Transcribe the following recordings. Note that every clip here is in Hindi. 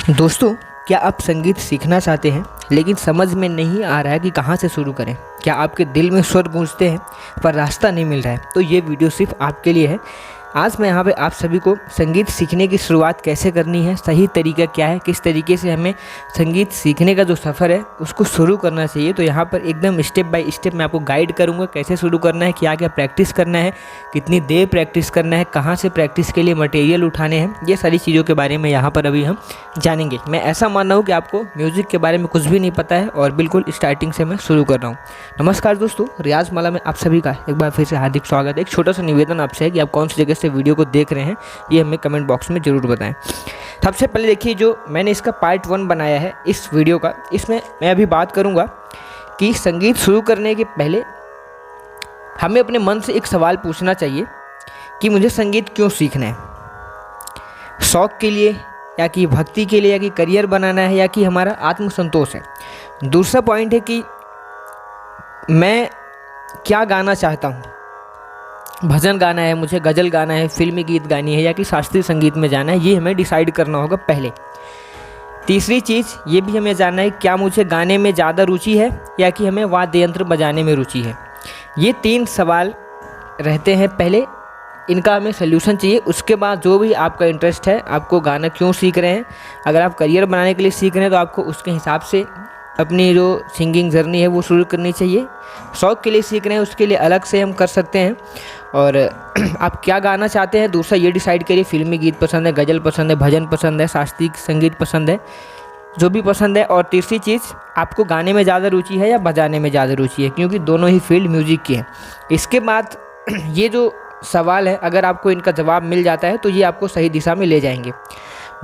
दोस्तों, क्या आप संगीत सीखना चाहते हैं लेकिन समझ में नहीं आ रहा है कि कहाँ से शुरू करें? क्या आपके दिल में स्वर गूंजते हैं पर रास्ता नहीं मिल रहा है? तो ये वीडियो सिर्फ आपके लिए है। आज मैं यहाँ पे आप सभी को संगीत सीखने की शुरुआत कैसे करनी है, सही तरीका क्या है, किस तरीके से हमें संगीत सीखने का जो सफ़र है उसको शुरू करना चाहिए, तो यहाँ पर एकदम स्टेप बाय स्टेप मैं आपको गाइड करूँगा कैसे शुरू करना है, क्या क्या प्रैक्टिस करना है, कितनी देर प्रैक्टिस करना है, कहाँ से प्रैक्टिस के लिए मटेरियल उठाने हैं, ये सारी चीज़ों के बारे में यहाँ पर अभी हम जानेंगे। मैं ऐसा मान रहा हूँ कि आपको म्यूज़िक के बारे में कुछ भी नहीं पता है और बिल्कुल स्टार्टिंग से मैं शुरू कर रहा हूँ। नमस्कार दोस्तों, रियाज माला में आप सभी का एक बार फिर से हार्दिक स्वागत है। एक छोटा सा निवेदन आपसे है कि आप कौन सी जगह से वीडियो को देख रहे हैं ये हमें कमेंट बॉक्स में ज़रूर बताएं। सबसे पहले देखिए, जो मैंने इसका पार्ट 1 बनाया है इस वीडियो का, इसमें मैं अभी बात करूंगा कि संगीत शुरू करने के पहले हमें अपने मन से एक सवाल पूछना चाहिए कि मुझे संगीत क्यों सीखना है। शौक़ के लिए, या कि भक्ति के लिए, या कि करियर बनाना है, या कि हमारा आत्मसंतोष है। दूसरा पॉइंट है कि मैं क्या गाना चाहता हूँ। भजन गाना है, मुझे गज़ल गाना है, फिल्मी गीत गानी है, या कि शास्त्रीय संगीत में जाना है, ये हमें डिसाइड करना होगा पहले। तीसरी चीज़ ये भी हमें जानना है क्या मुझे गाने में ज़्यादा रुचि है या कि हमें वाद्य यंत्र बजाने में रुचि है। ये 3 सवाल रहते हैं पहले, इनका हमें सोल्यूशन चाहिए। उसके बाद जो भी आपका इंटरेस्ट है, आपको गाना क्यों सीख रहे हैं, अगर आप करियर बनाने के लिए सीख रहे हैं तो आपको उसके हिसाब से अपनी जो सिंगिंग जर्नी है वो शुरू करनी चाहिए। शौक़ के लिए सीख रहे हैं उसके लिए अलग से हम कर सकते हैं। और आप क्या गाना चाहते हैं, दूसरा ये डिसाइड करिए। फिल्मी गीत पसंद है, गज़ल पसंद है, भजन पसंद है, शास्त्रीय संगीत पसंद है, जो भी पसंद है। और तीसरी चीज़, आपको गाने में ज़्यादा रुचि है या बजाने में ज़्यादा रुचि है, क्योंकि दोनों ही फील्ड म्यूज़िक की है। इसके बाद ये जो सवाल है, अगर आपको इनका जवाब मिल जाता है तो ये आपको सही दिशा में ले जाएंगे।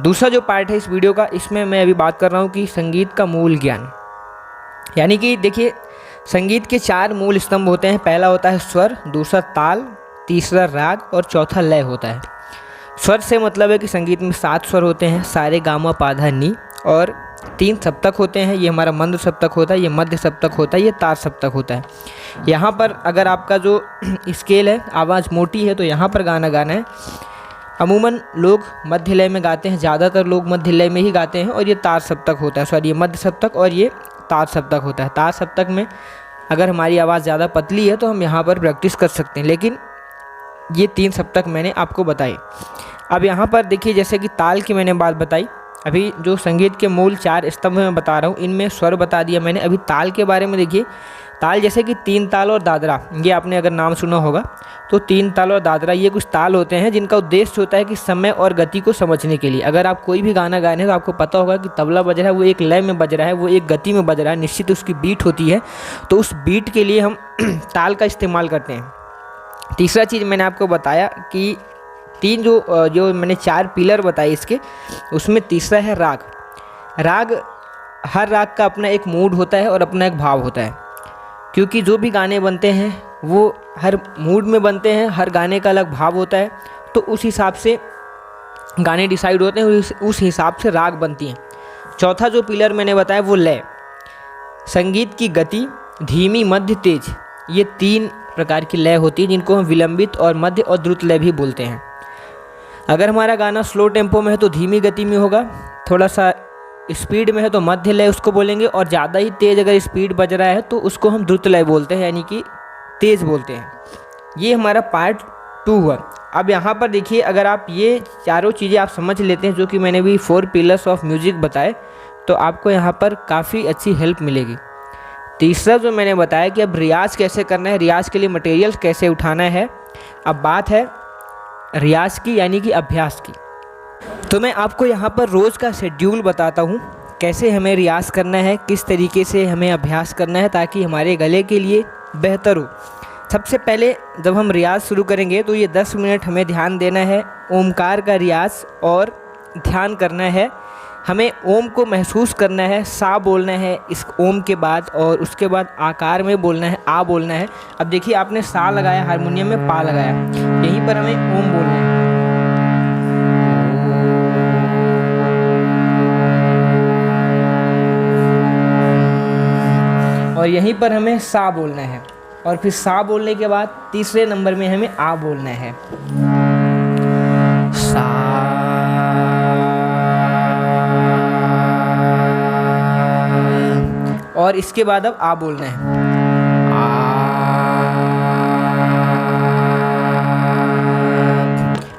दूसरा जो पार्ट है इस वीडियो का, इसमें मैं अभी बात कर रहा हूँ कि संगीत का मूल ज्ञान, यानी कि देखिए संगीत के 4 मूल स्तंभ होते हैं। पहला होता है स्वर, दूसरा ताल, तीसरा राग और चौथा लय होता है। स्वर से मतलब है कि संगीत में 7 स्वर होते हैं, सारे गामा पाधा नी, और 3 सप्तक होते हैं। ये हमारा मंद सप्तक होता है, ये मध्य सप्तक होता है, ये तार सप्तक होता है। यहाँ पर अगर आपका जो स्केल है, आवाज़ मोटी है, तो यहाँ पर गाना गाना है। अमूमन लोग मध्य लय में गाते हैं, ज़्यादातर लोग मध्य लय में ही गाते हैं, और ये तार सप्तक होता है, सॉरी ये मध्य सप्तक और ये तार सप्तक होता है। तार सप्तक में अगर हमारी आवाज़ ज़्यादा पतली है तो हम यहाँ पर प्रैक्टिस कर सकते हैं, लेकिन ये 3 सप्तक मैंने आपको बताए। अब यहाँ पर देखिए, जैसे कि ताल की मैंने बात बताई, अभी जो संगीत के मूल 4 स्तंभ मैं बता रहा हूँ, इनमें स्वर बता दिया मैंने। अभी ताल के बारे में देखिए, ताल जैसे कि 3 ताल और दादरा, ये आपने अगर नाम सुना होगा तो 3 ताल और दादरा ये कुछ ताल होते हैं जिनका उद्देश्य होता है कि समय और गति को समझने के लिए। अगर आप कोई भी गाना गा रहे हैं तो आपको पता होगा कि तबला बज रहा है, वो एक लय में बज रहा है, वो एक गति में बज रहा है, निश्चित उसकी बीट होती है, तो उस बीट के लिए हम ताल का इस्तेमाल करते हैं। तीसरा चीज़ मैंने आपको बताया कि 3 जो मैंने 4 पिलर बताए इसके, उसमें तीसरा है राग। राग, हर राग का अपना एक मूड होता है और अपना एक भाव होता है, क्योंकि जो भी गाने बनते हैं वो हर मूड में बनते हैं, हर गाने का अलग भाव होता है, तो उस हिसाब से गाने डिसाइड होते हैं, उस हिसाब से राग बनती हैं। चौथा जो पिलर मैंने बताया वो लय। संगीत की गति धीमी, मध्य, तेज, ये 3 प्रकार की लय होती है जिनको हम विलंबित और मध्य और द्रुत लय भी बोलते हैं। अगर हमारा गाना स्लो टेम्पो में है तो धीमी गति में होगा, थोड़ा सा स्पीड में है तो मध्य लय उसको बोलेंगे, और ज़्यादा ही तेज़ अगर स्पीड बज रहा है तो उसको हम द्रुत लय बोलते हैं, यानी कि तेज़ बोलते हैं। ये हमारा पार्ट 2 हुआ। अब यहाँ पर देखिए, अगर आप ये चारों चीज़ें आप समझ लेते हैं, जो कि मैंने भी 4 पिलर्स ऑफ म्यूज़िक बताए, तो आपको यहाँ पर काफ़ी अच्छी हेल्प मिलेगी। तीसरा जो मैंने बताया कि अब रियाज़ कैसे करना है, रियाज़ के लिए मटेरियल कैसे उठाना है, अब बात है रियाज़ की, यानी कि अभ्यास की। तो मैं आपको यहाँ पर रोज़ का शेड्यूल बताता हूँ, कैसे हमें रियाज़ करना है, किस तरीके से हमें अभ्यास करना है ताकि हमारे गले के लिए बेहतर हो। सबसे पहले जब हम रियाज़ शुरू करेंगे तो ये 10 मिनट हमें ध्यान देना है, ओमकार का रियाज़ और ध्यान करना है। हमें ओम को महसूस करना है, सा बोलना है इस ओम के बाद, और उसके बाद आकार में बोलना है, आ बोलना है। अब देखिए, आपने सा लगाया, हारमोनियम में पा लगाया, यहीं पर हमें ओम बोलना है। और यहीं पर हमें सा बोलना है, और फिर सा बोलने के बाद तीसरे नंबर में हमें आ बोलना है। सा और इसके बाद अब आ बोलना है।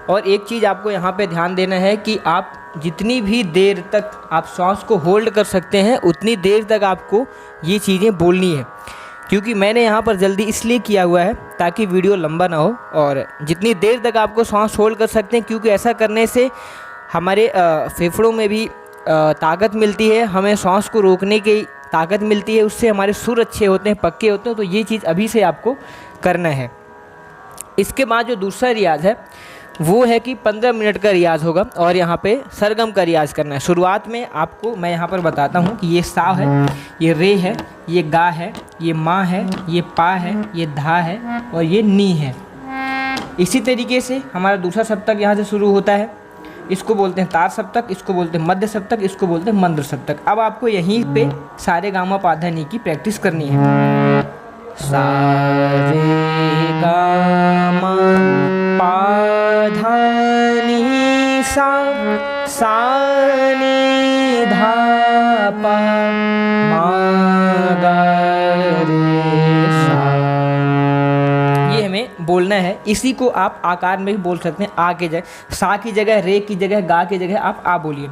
और एक चीज़ आपको यहाँ पे ध्यान देना है कि आप जितनी भी देर तक आप सांस को होल्ड कर सकते हैं उतनी देर तक आपको ये चीज़ें बोलनी है, क्योंकि मैंने यहाँ पर जल्दी इसलिए किया हुआ है ताकि वीडियो लंबा ना हो। और जितनी देर तक आपको सांस होल्ड कर सकते हैं, क्योंकि ऐसा करने से हमारे फेफड़ों में भी ताकत मिलती है, हमें सांस को रोकने की ताकत मिलती है, उससे हमारे सुर अच्छे होते हैं, पक्के होते हैं। तो ये चीज़ अभी से आपको करना है। इसके बाद जो दूसरा रियाज़ है वो है कि 15 मिनट का रियाज़ होगा और यहाँ पे सरगम का रियाज़ करना है। शुरुआत में आपको मैं यहाँ पर बताता हूँ कि ये सा है, ये रे है, ये गा है, ये माँ है, ये पा है, ये धा है और ये नी है। इसी तरीके से हमारा दूसरा सप्तक यहाँ से शुरू होता है। इसको बोलते हैं तार सप्तक, इसको बोलते हैं मध्य सप्तक, इसको बोलते हैं मंद्र सप्तक। अब आपको यहीं पे सारे गामा पा धा नी की प्रैक्टिस करनी है। सा रे गा पा धा नी सा नी धा पा मा गा रे सा। ये हमें बोलना है। इसी को आप आकार में भी बोल सकते हैं। आ के जगह सा की जगह, रे की जगह, गा की जगह आप आ बोलिए।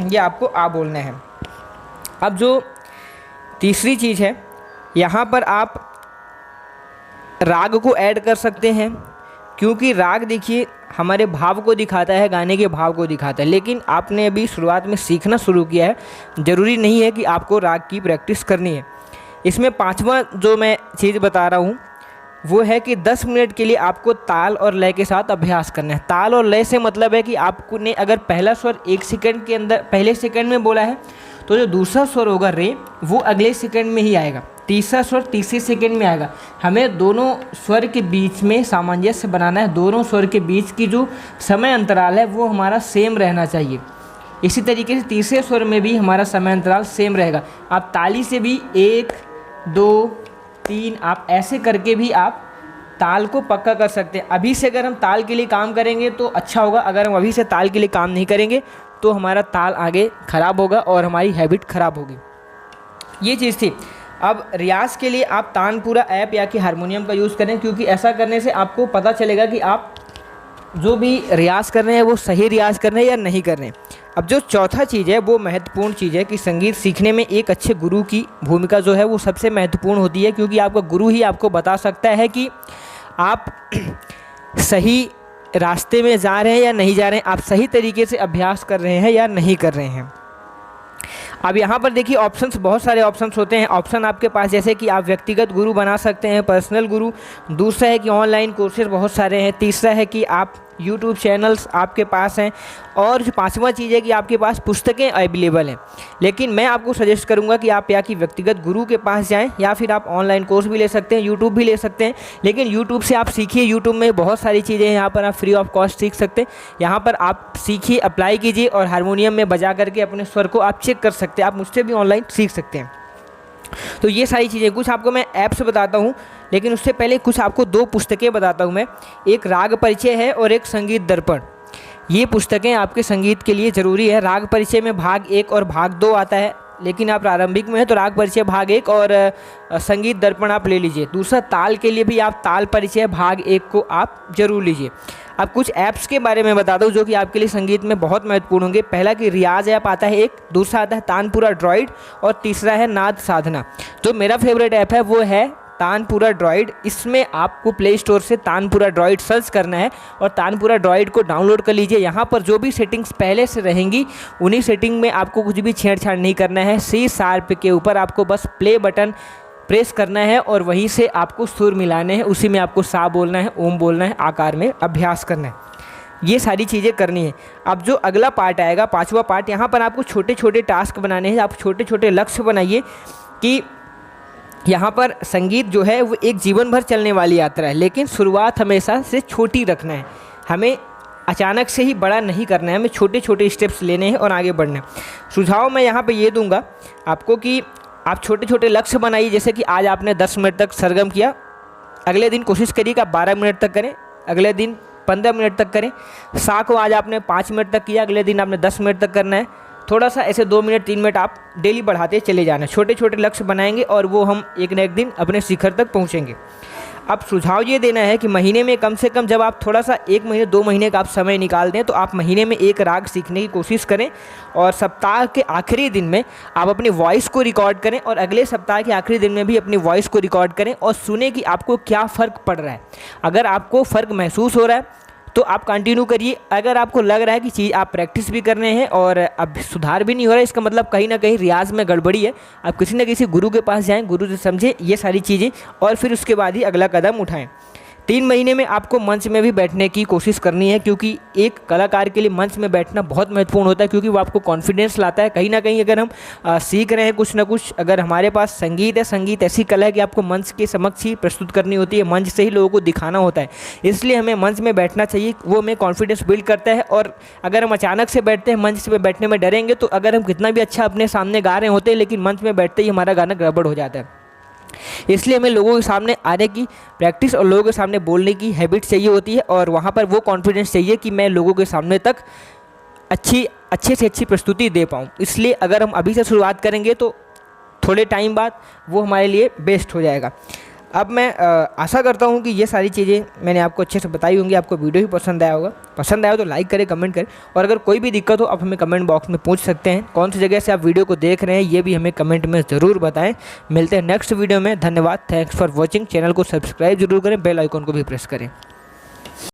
ये आपको आ बोलना है। अब जो तीसरी चीज़ है, यहाँ पर आप राग को ऐड कर सकते हैं, क्योंकि राग देखिए हमारे भाव को दिखाता है, गाने के भाव को दिखाता है। लेकिन आपने अभी शुरुआत में सीखना शुरू किया है, ज़रूरी नहीं है कि आपको राग की प्रैक्टिस करनी है। इसमें पांचवा जो मैं चीज़ बता रहा हूँ वो है कि 10 मिनट के लिए आपको ताल और लय के साथ अभ्यास करना है। ताल और लय से मतलब है कि आपको ने अगर पहला स्वर 1 सेकंड के अंदर पहले सेकंड में बोला है तो जो दूसरा स्वर होगा रे वो अगले सेकंड में ही आएगा, तीसरा स्वर तीसरे सेकंड में आएगा। हमें दोनों स्वर के बीच में सामंजस्य बनाना है। दोनों स्वर के बीच की जो समय अंतराल है वो हमारा सेम रहना चाहिए। इसी तरीके से तीसरे स्वर में भी हमारा समय अंतराल सेम रहेगा। आप ताली से भी 1 2 3 आप ऐसे करके भी आप ताल को पक्का कर सकते हैं। अभी से अगर हम ताल के लिए काम करेंगे तो अच्छा होगा। अगर हम अभी से ताल के लिए काम नहीं करेंगे तो हमारा ताल आगे ख़राब होगा और हमारी हैबिट ख़राब होगी। ये चीज़ थी। अब रियाज़ के लिए आप तानपुरा ऐप या कि हारमोनियम का यूज़ करें, क्योंकि ऐसा करने से आपको पता चलेगा कि आप जो भी रियाज़ कर रहे हैं वो सही रियाज़ कर रहे हैं या नहीं कर रहे हैं। अब जो चौथा चीज़ है वो महत्वपूर्ण चीज़ है कि संगीत सीखने में एक अच्छे गुरु की भूमिका जो है वो सबसे महत्वपूर्ण होती है, क्योंकि आपका गुरु ही आपको बता सकता है कि आप सही रास्ते में जा रहे हैं या नहीं जा रहे हैं, आप सही तरीके से अभ्यास कर रहे हैं या नहीं कर रहे हैं। अब यहाँ पर देखिए ऑप्शंस, बहुत सारे ऑप्शंस होते हैं। ऑप्शन आपके पास जैसे कि आप व्यक्तिगत गुरु बना सकते हैं, पर्सनल गुरु। दूसरा है कि ऑनलाइन कोर्सेज बहुत सारे हैं। तीसरा है कि आप यूट्यूब चैनल्स आपके पास हैं। और जो पांचवा चीज़ है कि आपके पास पुस्तकें अवेलेबल हैं। लेकिन मैं आपको सजेस्ट करूंगा कि आप या कि व्यक्तिगत गुरु के पास जाएं या फिर आप ऑनलाइन कोर्स भी ले सकते हैं, यूट्यूब भी ले सकते हैं। लेकिन यूट्यूब से आप सीखिए, यूट्यूब में बहुत सारी चीज़ें हैं, यहाँ पर आप फ्री ऑफ कॉस्ट सीख सकते हैं। यहाँ पर आप सीखिए, अप्लाई कीजिए और हारमोनियम में बजा करके अपने स्वर को आप चेक कर सकते हैं। आप मुझसे भी ऑनलाइन सीख सकते हैं। तो ये सारी चीज़ें कुछ आपको मैं ऐप से बताता हूँ, लेकिन उससे पहले कुछ आपको 2 पुस्तकें बताता हूँ मैं। एक राग परिचय है और एक संगीत दर्पण। ये पुस्तकें आपके संगीत के लिए ज़रूरी है। राग परिचय में भाग 1 और भाग 2 आता है, लेकिन आप प्रारंभिक में हैं तो राग परिचय भाग 1 और संगीत दर्पण आप ले लीजिए। दूसरा ताल के लिए भी आप ताल परिचय भाग 1 को आप जरूर लीजिए। अब कुछ ऐप्स के बारे में बता दूं जो कि आपके लिए संगीत में बहुत महत्वपूर्ण होंगे। पहला कि रियाज ऐप आता है एक, दूसरा आता है तानपुरा ड्रॉइड और तीसरा है नाद साधना। जो मेरा फेवरेट ऐप है वो है तानपुरा ड्रॉइड। इसमें आपको प्ले स्टोर से तानपुरा ड्रॉइड सर्च करना है और तानपुरा ड्रॉइड को डाउनलोड कर लीजिए। यहाँ पर जो भी सेटिंग्स पहले से रहेंगी उन्हीं सेटिंग में आपको कुछ भी छेड़छाड़ नहीं करना है। सी शार्प के ऊपर आपको बस प्ले बटन प्रेस करना है और वहीं से आपको सुर मिलाने हैं, उसी में आपको सा बोलना है, ओम बोलना है, आकार में अभ्यास करना है। ये सारी चीज़ें करनी है। अब जो अगला पार्ट आएगा, 5वां पार्ट, यहाँ पर आपको छोटे छोटे टास्क बनाने हैं। आप छोटे छोटे लक्ष्य बनाइए कि यहाँ पर संगीत जो है वो एक जीवन भर चलने वाली यात्रा है, लेकिन शुरुआत हमेशा से छोटी रखना है। हमें अचानक से ही बड़ा नहीं करना है, हमें छोटे छोटे स्टेप्स लेने हैं और आगे बढ़ना है। सुझाव मैं यहाँ पे ये दूंगा आपको कि आप छोटे छोटे लक्ष्य बनाइए। जैसे कि आज आपने 10 मिनट तक सरगम किया, अगले दिन कोशिश करिए कि आप 12 मिनट तक करें, अगले दिन 15 मिनट तक करें। सा को आज आपने 5 मिनट तक किया, अगले दिन आपने 10 मिनट तक करना है। थोड़ा सा ऐसे 2 मिनट 3 मिनट आप डेली बढ़ाते चले जाना। छोटे छोटे लक्ष्य बनाएंगे और वो हम एक न एक दिन अपने शिखर तक पहुँचेंगे। अब सुझाव ये देना है कि महीने में कम से कम जब आप थोड़ा सा 1 महीने 2 महीने का आप समय निकाल दें तो आप महीने में एक राग सीखने की कोशिश करें और सप्ताह के आखिरी दिन में आप अपनी वॉइस को रिकॉर्ड करें और अगले सप्ताह के आखिरी दिन में भी अपनी वॉइस को रिकॉर्ड करें और सुने कि आपको क्या फ़र्क पड़ रहा है। अगर आपको फ़र्क महसूस हो रहा है तो आप कंटिन्यू करिए। अगर आपको लग रहा है कि चीज़ आप प्रैक्टिस भी कर रहे हैं और अब सुधार भी नहीं हो रहा है, इसका मतलब कहीं ना कहीं रियाज में गड़बड़ी है। आप किसी न किसी गुरु के पास जाएं, गुरु से समझें ये सारी चीज़ें और फिर उसके बाद ही अगला कदम उठाएं। 3 महीने में आपको मंच में भी बैठने की कोशिश करनी है, क्योंकि एक कलाकार के लिए मंच में बैठना बहुत महत्वपूर्ण होता है, क्योंकि वो आपको कॉन्फिडेंस लाता है। कहीं ना कहीं अगर हम सीख रहे हैं कुछ ना कुछ, अगर हमारे पास संगीत है, संगीत ऐसी कला है कि आपको मंच के समक्ष ही प्रस्तुत करनी होती है, मंच से ही लोगों को दिखाना होता है, इसलिए हमें मंच में बैठना चाहिए। वो हमें कॉन्फिडेंस बिल्ड करता है। और अगर हम अचानक से बैठते हैं, मंच से बैठने में डरेंगे, तो अगर हम कितना भी अच्छा अपने सामने गा रहे होते हैं लेकिन मंच में बैठते ही हमारा गाना गड़बड़ हो जाता है। इसलिए हमें लोगों के सामने आने की प्रैक्टिस और लोगों के सामने बोलने की हैबिट चाहिए होती है और वहाँ पर वो कॉन्फिडेंस चाहिए कि मैं लोगों के सामने तक अच्छे से अच्छी प्रस्तुति दे पाऊँ। इसलिए अगर हम अभी से शुरुआत करेंगे तो थोड़े टाइम बाद वो हमारे लिए बेस्ट हो जाएगा। अब मैं आशा करता हूँ कि ये सारी चीज़ें मैंने आपको अच्छे से बताई होंगी, आपको वीडियो भी पसंद आया होगा। पसंद आया तो लाइक करें, कमेंट करें और अगर कोई भी दिक्कत हो आप हमें कमेंट बॉक्स में पूछ सकते हैं। कौन सी जगह से आप वीडियो को देख रहे हैं ये भी हमें कमेंट में ज़रूर बताएं। मिलते हैं नेक्स्ट वीडियो में। धन्यवाद, थैंक्स फॉर वॉचिंग। चैनल को सब्सक्राइब जरूर करें, बेल आइकॉन को भी प्रेस करें।